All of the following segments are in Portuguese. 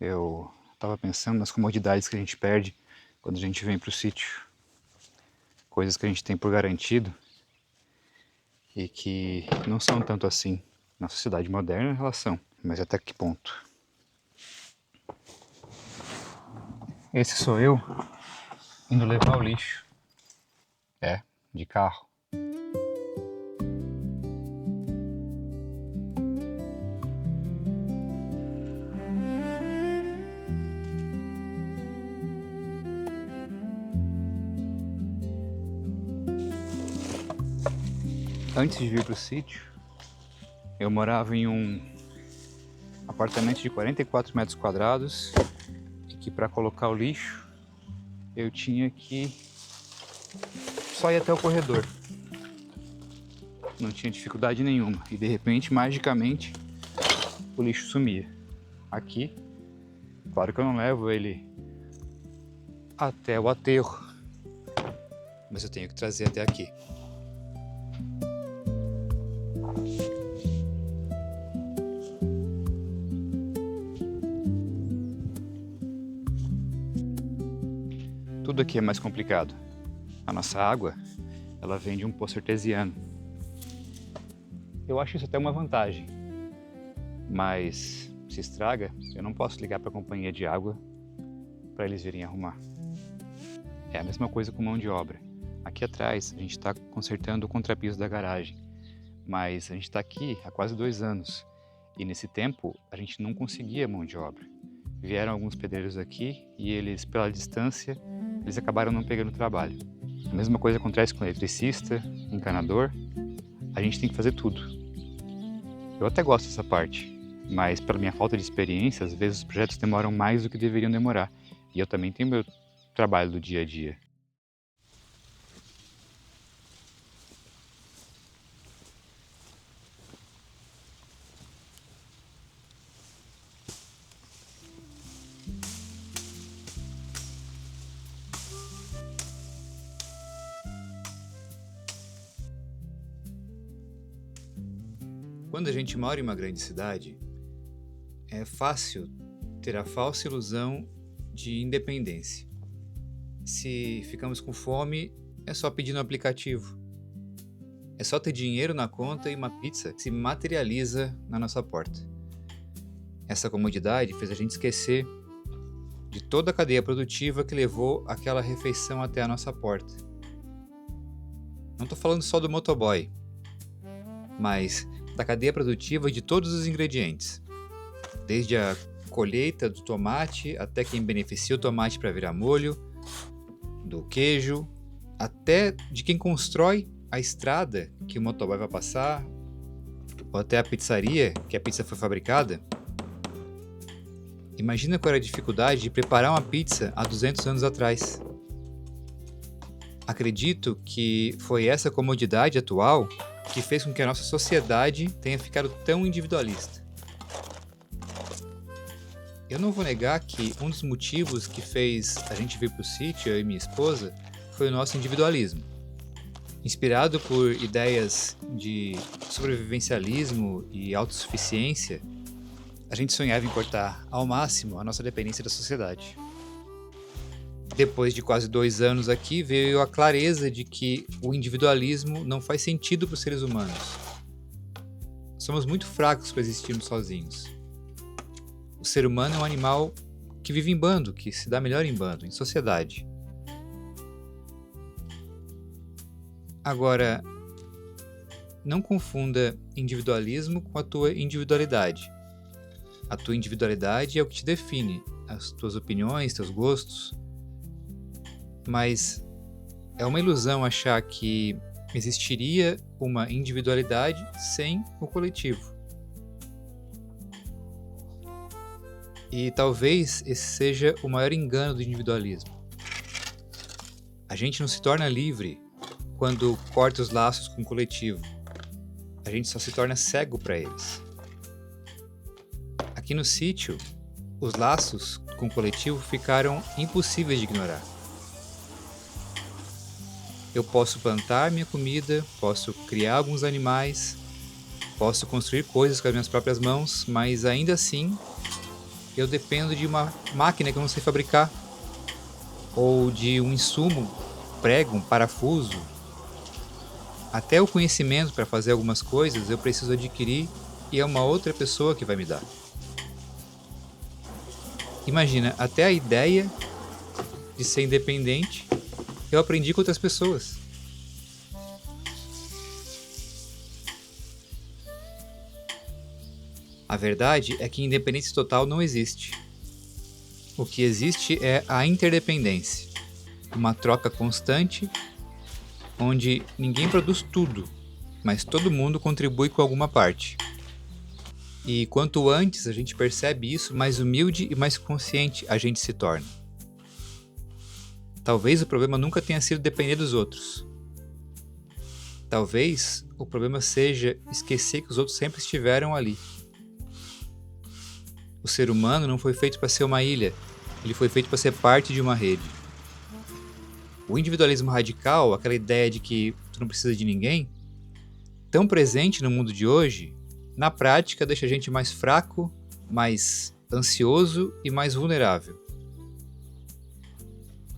Eu estava pensando nas comodidades que a gente perde quando a gente vem para o sítio. Coisas que a gente tem por garantido e que não são tanto assim na sociedade moderna em relação, mas até que ponto? Esse sou eu indo levar o lixo. De carro. Antes de vir para o sítio, eu morava em um apartamento de 44 metros quadrados e que para colocar o lixo eu tinha que só ir até o corredor. Não tinha dificuldade nenhuma e de repente, magicamente, o lixo sumia. Aqui, claro que eu não levo ele até o aterro, mas eu tenho que trazer até aqui. Tudo aqui é mais complicado. A nossa água, ela vem de um poço artesiano. Eu acho isso até uma vantagem, mas se estraga, eu não posso ligar para a companhia de água para eles virem arrumar. É a mesma coisa com mão de obra. Aqui atrás a gente está consertando o contrapiso da garagem, mas a gente está aqui há quase 2 anos e nesse tempo a gente não conseguia mão de obra. Vieram alguns pedreiros aqui e eles, pela distância, eles acabaram não pegando trabalho. A mesma coisa acontece com eletricista, encanador. A gente tem que fazer tudo. Eu até gosto dessa parte, mas pela minha falta de experiência, às vezes os projetos demoram mais do que deveriam demorar. E eu também tenho meu trabalho do dia a dia. Quando a gente mora em uma grande cidade, é fácil ter a falsa ilusão de independência. Se ficamos com fome, é só pedir no aplicativo. É só ter dinheiro na conta e uma pizza se materializa na nossa porta. Essa comodidade fez a gente esquecer de toda a cadeia produtiva que levou aquela refeição até a nossa porta. Não estou falando só do motoboy, mas da cadeia produtiva de todos os ingredientes. Desde a colheita do tomate até quem beneficia o tomate para virar molho, do queijo, até de quem constrói a estrada que o motoboy vai passar, ou até a pizzaria que a pizza foi fabricada. Imagina qual era a dificuldade de preparar uma pizza há 200 anos atrás. Acredito que foi essa comodidade atual que fez com que a nossa sociedade tenha ficado tão individualista. Eu não vou negar que um dos motivos que fez a gente vir para o sítio, eu e minha esposa, foi o nosso individualismo. Inspirado por ideias de sobrevivencialismo e autossuficiência, a gente sonhava em cortar ao máximo a nossa dependência da sociedade. Depois de quase 2 anos aqui, veio a clareza de que o individualismo não faz sentido para os seres humanos. Somos muito fracos para existirmos sozinhos. O ser humano é um animal que vive em bando, que se dá melhor em bando, em sociedade. Agora, não confunda individualismo com a tua individualidade. A tua individualidade é o que te define, as tuas opiniões, teus gostos. Mas é uma ilusão achar que existiria uma individualidade sem o coletivo. E talvez esse seja o maior engano do individualismo. A gente não se torna livre quando corta os laços com o coletivo. A gente só se torna cego para eles. Aqui no sítio, os laços com o coletivo ficaram impossíveis de ignorar. Eu posso plantar minha comida, posso criar alguns animais, posso construir coisas com as minhas próprias mãos, mas ainda assim eu dependo de uma máquina que eu não sei fabricar, ou de um insumo, prego, um parafuso. Até o conhecimento para fazer algumas coisas eu preciso adquirir e é uma outra pessoa que vai me dar. Imagina, até a ideia de ser independente eu aprendi com outras pessoas. A verdade é que independência total não existe. O que existe é a interdependência, uma troca constante onde ninguém produz tudo, mas todo mundo contribui com alguma parte. E quanto antes a gente percebe isso, mais humilde e mais consciente a gente se torna. Talvez o problema nunca tenha sido depender dos outros. Talvez o problema seja esquecer que os outros sempre estiveram ali. O ser humano não foi feito para ser uma ilha, ele foi feito para ser parte de uma rede. O individualismo radical, aquela ideia de que tu não precisa de ninguém, tão presente no mundo de hoje, na prática deixa a gente mais fraco, mais ansioso e mais vulnerável.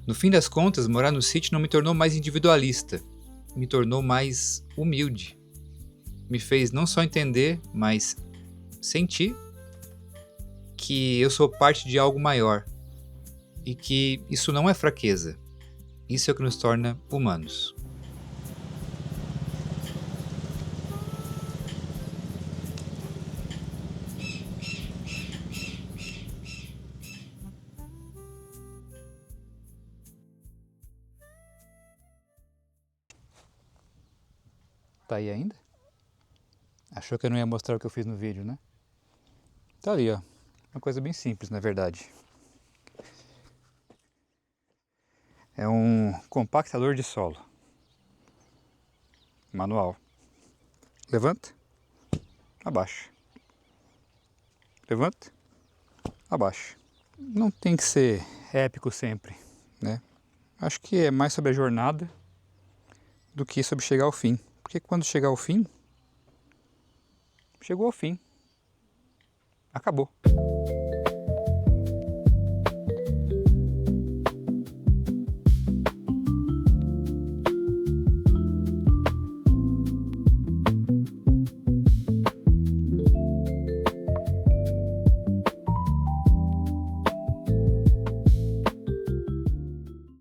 No fim das contas, morar no sítio não me tornou mais individualista, me tornou mais humilde. Me fez não só entender, mas sentir que eu sou parte de algo maior e que isso não é fraqueza, isso é o que nos torna humanos. Tá aí ainda? Achou que eu não ia mostrar o que eu fiz no vídeo, né? Tá ali, ó. Uma coisa bem simples, na verdade. É um compactador de solo. Manual. Levanta, abaixa. Levanta, abaixa. Não tem que ser épico sempre, né? Acho que é mais sobre a jornada do que sobre chegar ao fim. Porque quando chegar ao fim, chegou ao fim. Acabou.